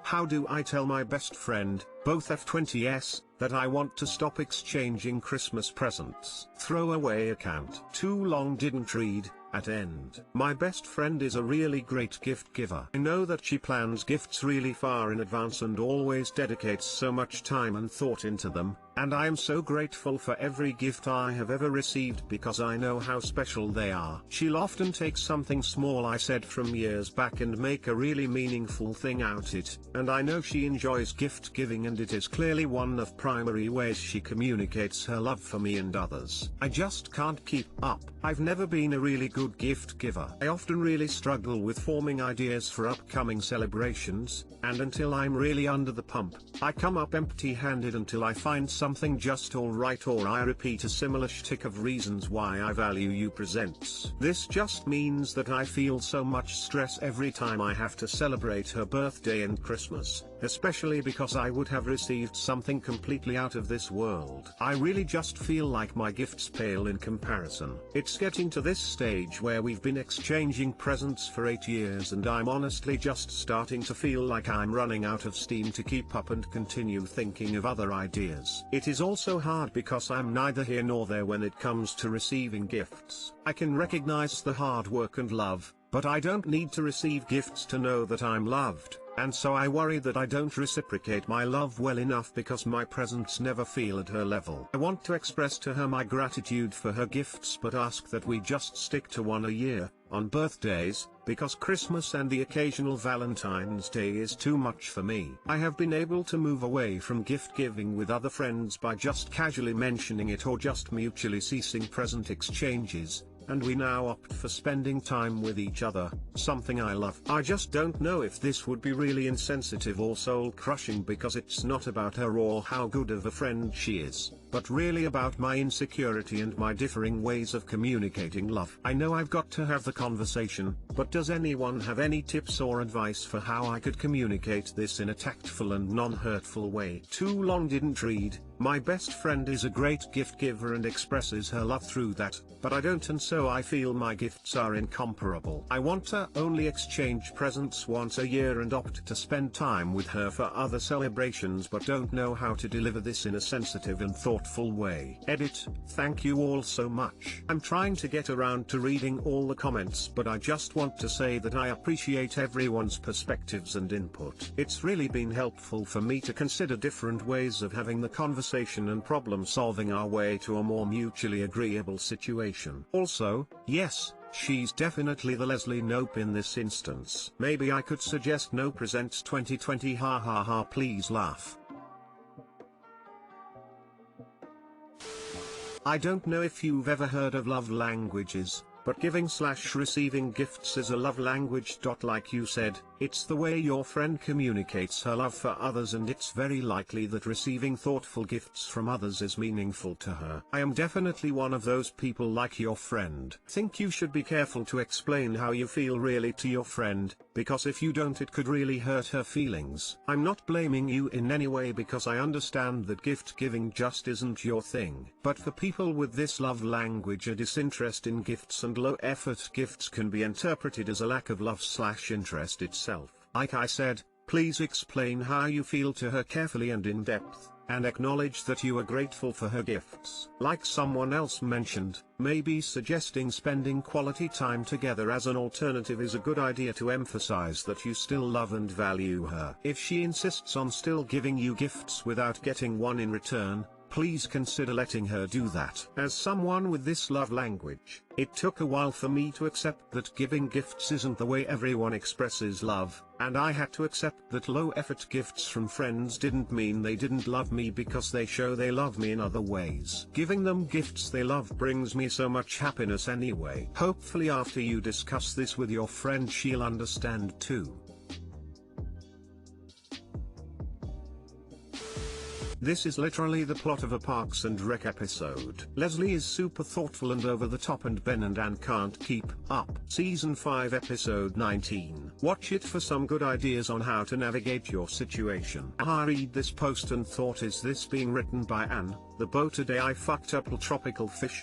How do I tell my best friend, both F20s, that I want to stop exchanging Christmas presents? Throwaway account. Too long didn't read. At end. My best friend is a really great gift giver. I know that she plans gifts really far in advance and always dedicates so much time and thought into them, and I am so grateful for every gift I have ever received because I know how special they are. She'll often take something small I said from years back and make a really meaningful thing out it, and I know she enjoys gift giving and it is clearly one of primary ways she communicates her love for me and others. I just can't keep up. I've never been a really good gift giver. I often really struggle with forming ideas for upcoming celebrations, and until I'm really under the pump, I come up empty-handed until I find something just alright or I repeat a similar shtick of reasons why I value you presents. This just means that I feel so much stress every time I have to celebrate her birthday and Christmas, especially because I would have received something completely out of this world. I really just feel like my gifts pale in comparison. It's getting to this stage where we've been exchanging presents for 8 years and I'm honestly just starting to feel like I'm running out of steam to keep up and continue thinking of other ideas. It is also hard because I'm neither here nor there when it comes to receiving gifts. I can recognize the hard work and love, but I don't need to receive gifts to know that I'm loved. And so I worry that I don't reciprocate my love well enough because my presents never feel at her level. I want to express to her my gratitude for her gifts but ask that we just stick to one a year, on birthdays, because Christmas and the occasional Valentine's Day is too much for me. I have been able to move away from gift giving with other friends by just casually mentioning it or just mutually ceasing present exchanges, and we now opt for spending time with each other, something I love. I just don't know if this would be really insensitive or soul-crushing because it's not about her or how good of a friend she is, but really about my insecurity and my differing ways of communicating love. I know I've got to have the conversation, but does anyone have any tips or advice for how I could communicate this in a tactful and non-hurtful way? Too long didn't read. My best friend is a great gift giver and expresses her love through that, but I don't, and so I feel my gifts are incomparable. I want to only exchange presents once a year and opt to spend time with her for other celebrations but don't know how to deliver this in a sensitive and thoughtful way. Edit. Thank you all so much. I'm trying to get around to reading all the comments but I just want to say that I appreciate everyone's perspectives and input. It's really been helpful for me to consider different ways of having the conversation and problem solving our way to a more mutually agreeable situation. Also, yes, she's definitely the Leslie Knope in this instance. Maybe I could suggest No Presents 2020 ha ha ha, please laugh. I don't know if you've ever heard of love languages, but giving/receiving gifts is a love language. Like you said, it's the way your friend communicates her love for others and it's very likely that receiving thoughtful gifts from others is meaningful to her. I am definitely one of those people like your friend. Think you should be careful to explain how you feel really to your friend, because if you don't it could really hurt her feelings. I'm not blaming you in any way because I understand that gift giving just isn't your thing. But for people with this love language, a disinterest in gifts and low effort gifts can be interpreted as a lack of love/interest itself. Like I said, please explain how you feel to her carefully and in depth, and acknowledge that you are grateful for her gifts. Like someone else mentioned, maybe suggesting spending quality time together as an alternative is a good idea to emphasize that you still love and value her. If she insists on still giving you gifts without getting one in return, please consider letting her do that. As someone with this love language, it took a while for me to accept that giving gifts isn't the way everyone expresses love, and I had to accept that low-effort gifts from friends didn't mean they didn't love me because they show they love me in other ways. Giving them gifts they love brings me so much happiness anyway. Hopefully after you discuss this with your friend she'll understand too. This is literally the plot of a Parks and Rec episode. Leslie is super thoughtful and over the top and Ben and Anne can't keep up. Season 5 episode 19. Watch it for some good ideas on how to navigate your situation. I read this post and thought, is this being written by Anne, the boat today I fucked up tropical fish?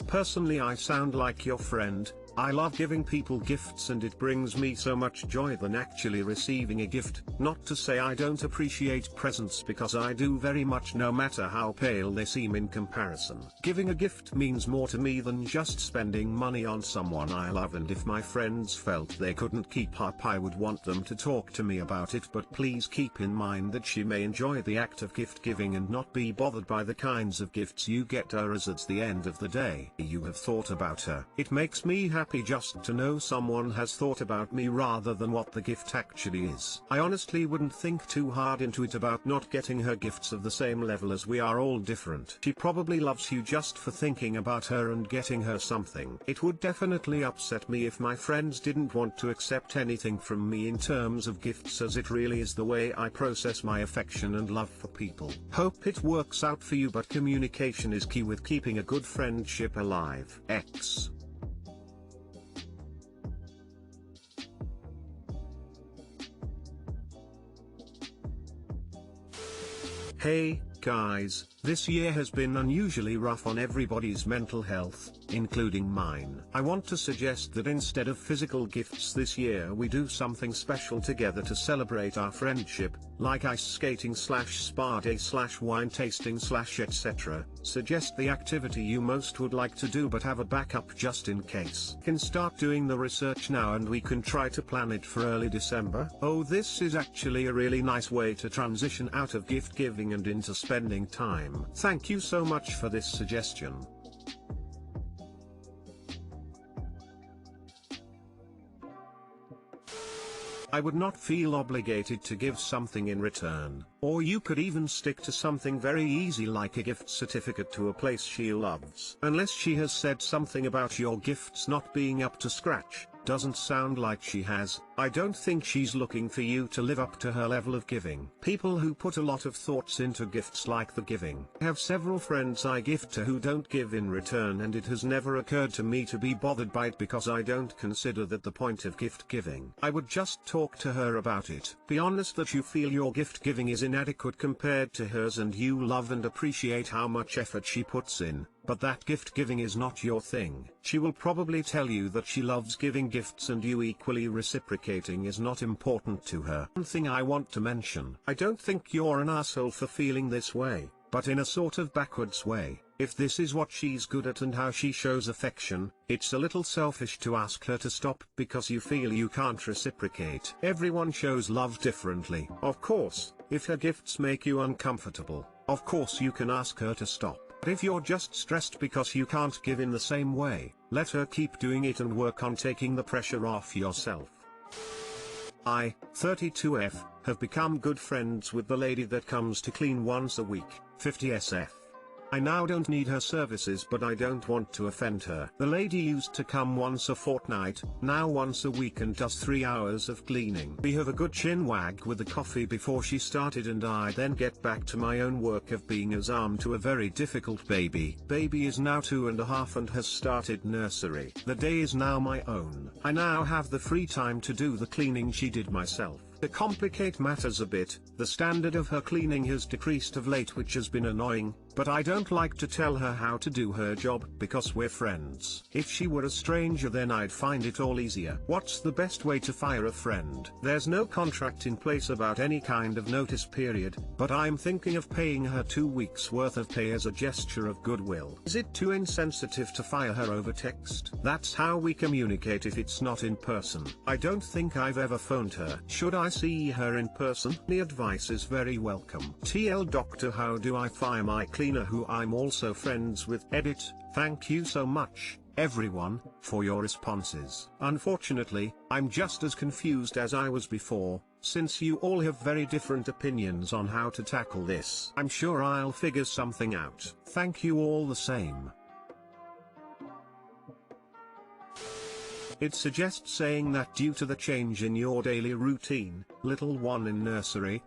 Personally I sound like your friend. I love giving people gifts and it brings me so much joy than actually receiving a gift. Not to say I don't appreciate presents, because I do very much, no matter how pale they seem in comparison. Giving a gift means more to me than just spending money on someone I love, and if my friends felt they couldn't keep up, I would want them to talk to me about it, but please keep in mind that she may enjoy the act of gift giving and not be bothered by the kinds of gifts you get her, as at the end of the day you have thought about her. It makes me happy just to know someone has thought about me rather than what the gift actually is. I honestly wouldn't think too hard into it about not getting her gifts of the same level, as we are all different. She probably loves you just for thinking about her and getting her something. It would definitely upset me if my friends didn't want to accept anything from me in terms of gifts, as it really is the way I process my affection and love for people. Hope it works out for you, but communication is key with keeping a good friendship alive. X. Hey, guys, this year has been unusually rough on everybody's mental health, including mine. I want to suggest that instead of physical gifts this year, we do something special together to celebrate our friendship, like ice skating / spa day / wine tasting / etc. Suggest the activity you most would like to do, but have a backup just in case. Can start doing the research now and we can try to plan it for early December. Oh, this is actually a really nice way to transition out of gift giving and into spending time. Thank you so much for this suggestion. I would not feel obligated to give something in return, or you could even stick to something very easy like a gift certificate to a place she loves. Unless she has said something about your gifts not being up to scratch. Doesn't sound like she has. I don't think she's looking for you to live up to her level of giving. People who put a lot of thoughts into gifts like the giving. I have several friends I gift to who don't give in return, and it has never occurred to me to be bothered by it because I don't consider that the point of gift giving. I would just talk to her about it. Be honest that you feel your gift giving is inadequate compared to hers, and you love and appreciate how much effort she puts in. But that gift giving is not your thing. She will probably tell you that she loves giving gifts and you equally reciprocating is not important to her. One thing I want to mention: I don't think you're an asshole for feeling this way, but in a sort of backwards way. If this is what she's good at and how she shows affection, it's a little selfish to ask her to stop because you feel you can't reciprocate. Everyone shows love differently. Of course, if her gifts make you uncomfortable, of course you can ask her to stop. But if you're just stressed because you can't give in the same way, let her keep doing it and work on taking the pressure off yourself. I, 32F, have become good friends with the lady that comes to clean once a week, 50SF. I now don't need her services, but I don't want to offend her. The lady used to come once a fortnight, now once a week, and does 3 hours of cleaning. We have a good chin wag with the coffee before she started, and I then get back to my own work of being as arm to a very difficult baby. Baby is now 2.5 and has started nursery. The day is now my own. I now have the free time to do the cleaning she did myself. To complicate matters a bit, the standard of her cleaning has decreased of late, which has been annoying, but I don't like to tell her how to do her job because we're friends. If she were a stranger, then I'd find it all easier. What's the best way to fire a friend? There's no contract in place about any kind of notice period, but I'm thinking of paying her 2 weeks worth of pay as a gesture of goodwill. Is it too insensitive to fire her over text? That's how we communicate if it's not in person. I don't think I've ever phoned her. Should I see her in person? The advice is very welcome. TL Doctor, how do I fire my cleaner who I'm also friends with? Edit. Thank you so much, everyone, for your responses. Unfortunately, I'm just as confused as I was before, since you all have very different opinions on how to tackle this. I'm sure I'll figure something out. Thank you all the same. It suggests saying that due to the change in your daily routine, little one in nursery,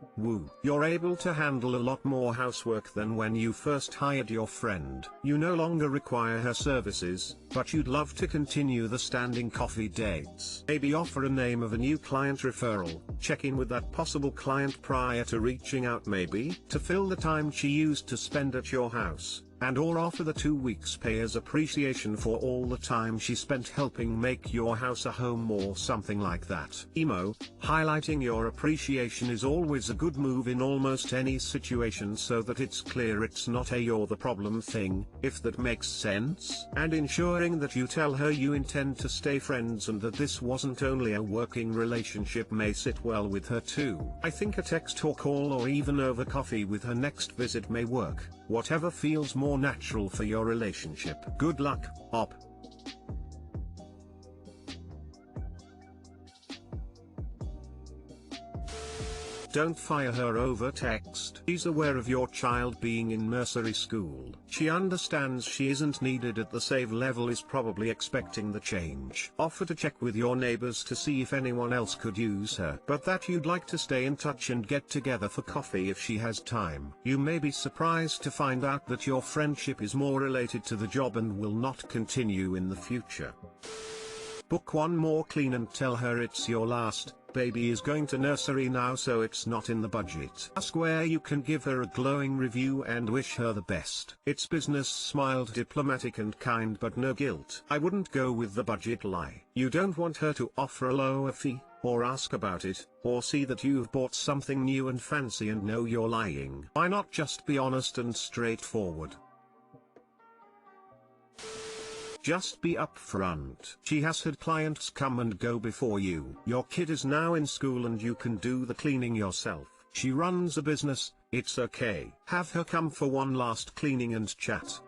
you're able to handle a lot more housework than when you first hired your friend. You no longer require her services, but you'd love to continue the standing coffee dates. Maybe offer a name of a new client referral, check in with that possible client prior to reaching out, maybe to fill the time she used to spend at your house. and or offer the 2 weeks pay as appreciation for all the time she spent helping make your house a home or something like that. Emo, highlighting your appreciation is always a good move in almost any situation so that it's clear it's not a you're the problem thing, if that makes sense. And ensuring that you tell her you intend to stay friends and that this wasn't only a working relationship may sit well with her too. I think a text or call or even over coffee with her next visit may work, whatever feels more natural for your relationship. Good luck, Op. Don't fire her over text. She's aware of your child being in nursery school. She understands she isn't needed at the same level, is probably expecting the change. Offer to check with your neighbors to see if anyone else could use her, but that you'd like to stay in touch and get together for coffee if she has time. You may be surprised to find out that your friendship is more related to the job and will not continue in the future. Book one more clean and tell her it's your last. Baby is going to nursery now, so it's not in the budget. Ask where you can give her a glowing review and wish her the best. It's business, smiled diplomatic and kind but no guilt. I wouldn't go with the budget lie. You don't want her to offer a lower fee, or ask about it, or see that you've bought something new and fancy and know you're lying. Why not just be honest and straightforward? Just be upfront. She has had clients come and go before you. Your kid is now in school and you can do the cleaning yourself. She runs a business, it's okay. Have her come for one last cleaning and chat.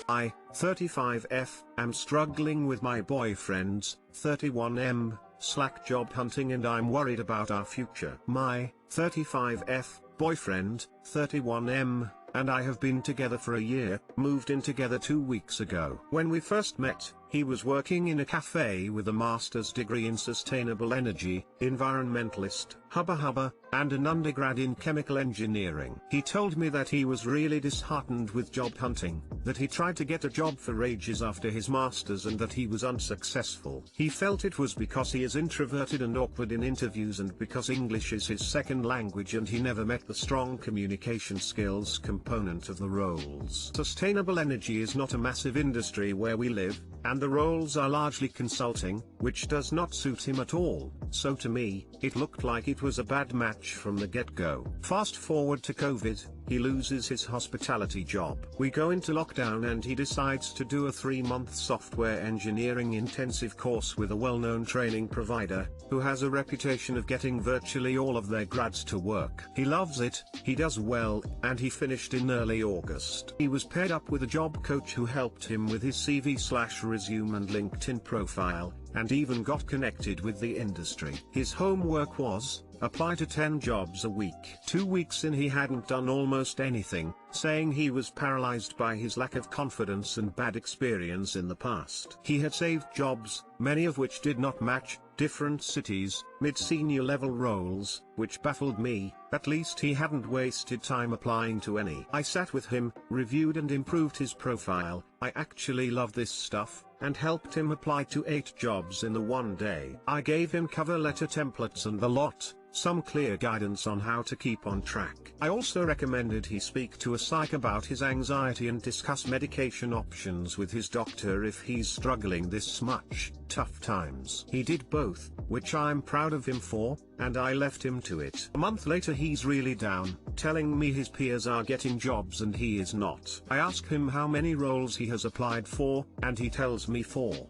I, 35F, am struggling with my boyfriend's, 31M, slack job hunting and I'm worried about our future. My, 35F, boyfriend, 31M, and I have been together for a year, moved in together 2 weeks ago. When we first met, he was working in a cafe with a master's degree in sustainable energy, environmentalist, hubba, and an undergrad in chemical engineering. He told me that he was really disheartened with job hunting, that he tried to get a job for ages after his master's and that he was unsuccessful. He felt it was because he is introverted and awkward in interviews and because English is his second language and he never met the strong communication skills component of the roles. Sustainable energy is not a massive industry where we live, and the roles are largely consulting, which does not suit him at all, so to me, it looked like it was a bad match from the get-go. Fast forward to COVID, he loses his hospitality job. We go into lockdown and he decides to do a 3-month software engineering intensive course with a well-known training provider, who has a reputation of getting virtually all of their grads to work. He loves it, he does well, and he finished in early August. He was paired up with a job coach who helped him with his CV/resume and LinkedIn profile, and even got connected with the industry. His homework was, apply to 10 jobs a week. 2 weeks in he hadn't done almost anything, saying he was paralyzed by his lack of confidence and bad experience in the past. He had saved jobs, many of which did not match, different cities, mid-senior level roles, which baffled me. At least he hadn't wasted time applying to any. I sat with him, reviewed and improved his profile. I actually love this stuff, and helped him apply to 8 jobs in the one day. I gave him cover letter templates and the lot, some clear guidance on how to keep on track. I also recommended he speak to a psych about his anxiety and discuss medication options with his doctor if he's struggling this much. Tough times. He did both, which I'm proud of him for, and I left him to it. A month later he's really down, telling me his peers are getting jobs and he is not. I ask him how many roles he has applied for, and he tells me 4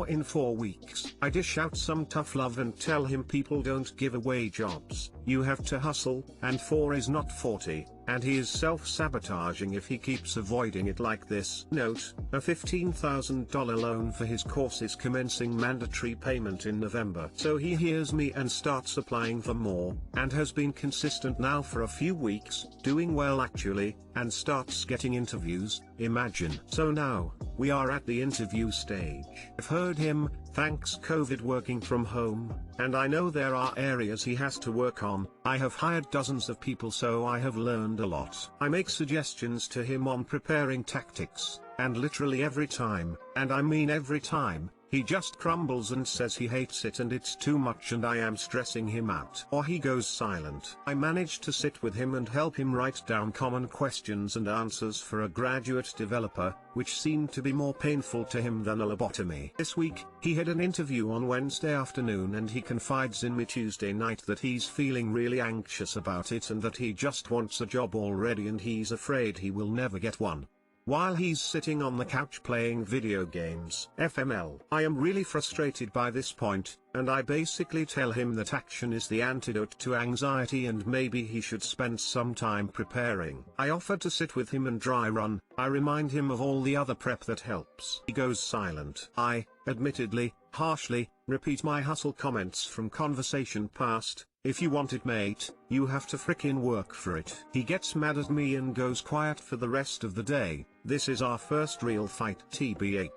in 4 weeks. I dish out some tough love and tell him people don't give away jobs, you have to hustle, and 4 is not 40, and he is self-sabotaging if he keeps avoiding it like this. Note, a $15,000 loan for his course is commencing mandatory payment in November. So he hears me and starts applying for more, and has been consistent now for a few weeks, doing well actually, and starts getting interviews, imagine. So now, we are at the interview stage. I've heard him, thanks COVID working from home, and I know there are areas he has to work on. I have hired dozens of people, so I have learned a lot. I make suggestions to him on preparing tactics, and literally every time, and I mean every time, he just crumbles and says he hates it and it's too much and I am stressing him out. Or he goes silent. I managed to sit with him and help him write down common questions and answers for a graduate developer, which seemed to be more painful to him than a lobotomy. This week, he had an interview on Wednesday afternoon and he confides in me Tuesday night that he's feeling really anxious about it and that he just wants a job already and he's afraid he will never get one. While he's sitting on the couch playing video games. FML. I am really frustrated by this point, and I basically tell him that action is the antidote to anxiety and maybe he should spend some time preparing. I offer to sit with him and dry run. I remind him of all the other prep that helps. He goes silent. I, admittedly, harshly, repeat my hustle comments from conversation past. If you want it mate, you have to frickin' work for it. He gets mad at me and goes quiet for the rest of the day. This is our first real fight TBH.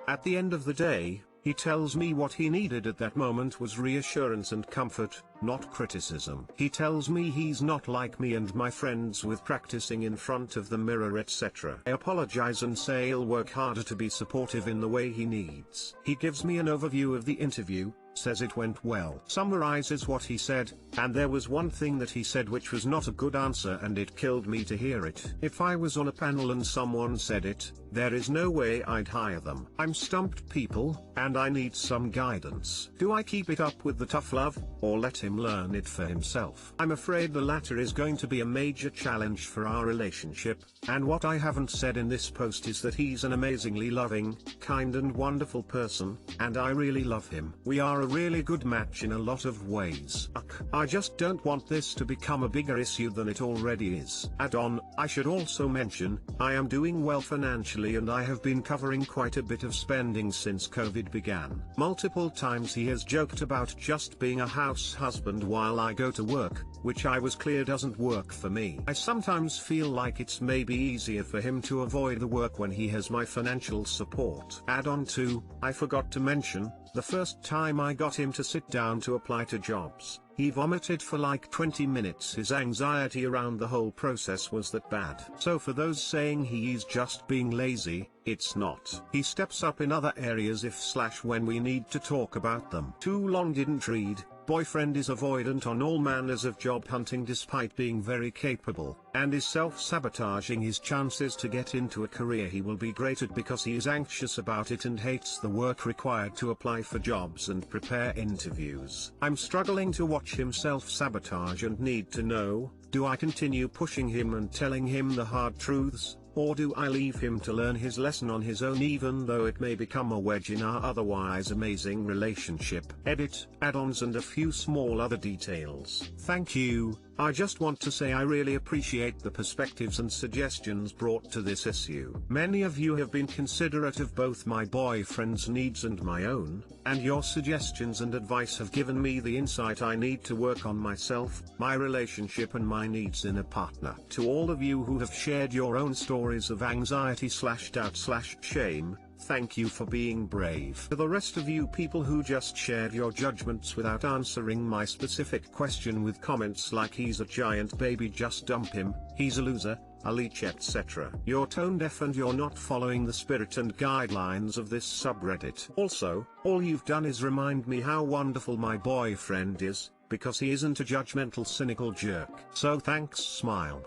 At the end of the day, he tells me what he needed at that moment was reassurance and comfort, not criticism. He tells me he's not like me and my friends with practicing in front of the mirror etc. I apologize and say I'll work harder to be supportive in the way he needs. He gives me an overview of the interview, says it went well, summarizes what he said, and there was one thing that he said which was not a good answer and it killed me to hear it. If I was on a panel and someone said it, there is no way I'd hire them. I'm stumped people, and I need some guidance. Do I keep it up with the tough love, or let him learn it for himself? I'm afraid the latter is going to be a major challenge for our relationship, and what I haven't said in this post is that he's an amazingly loving, kind and wonderful person, and I really love him. We are a really good match in a lot of ways. I just don't want this to become a bigger issue than it already is. Add-on, I should also mention, I am doing well financially and I have been covering quite a bit of spending since COVID began. Multiple times he has joked about just being a house husband while I go to work, which I was clear doesn't work for me. I sometimes feel like it's maybe easier for him to avoid the work when he has my financial support. Add-on to, I forgot to mention, the first time I got him to sit down to apply to jobs, he vomited for like 20 minutes. His anxiety around the whole process was that bad. So for those saying he's just being lazy, it's not. He steps up in other areas if/when we need to talk about them. Too long didn't read. Boyfriend is avoidant on all manners of job hunting despite being very capable, and is self-sabotaging his chances to get into a career he will be great at because he is anxious about it and hates the work required to apply for jobs and prepare interviews. I'm struggling to watch him self-sabotage and need to know, do I continue pushing him and telling him the hard truths? Or do I leave him to learn his lesson on his own even though it may become a wedge in our otherwise amazing relationship? Edit, add-ons and a few small other details. Thank you. I just want to say I really appreciate the perspectives and suggestions brought to this issue. Many of you have been considerate of both my boyfriend's needs and my own, and your suggestions and advice have given me the insight I need to work on myself, my relationship and my needs in a partner. To all of you who have shared your own stories of anxiety/doubt/shame, thank you for being brave. To the rest of you people who just shared your judgments without answering my specific question with comments like he's a giant baby, just dump him, he's a loser, a leech etc. You're tone deaf and you're not following the spirit and guidelines of this subreddit. Also, all you've done is remind me how wonderful my boyfriend is, because he isn't a judgmental cynical jerk. So thanks, smile.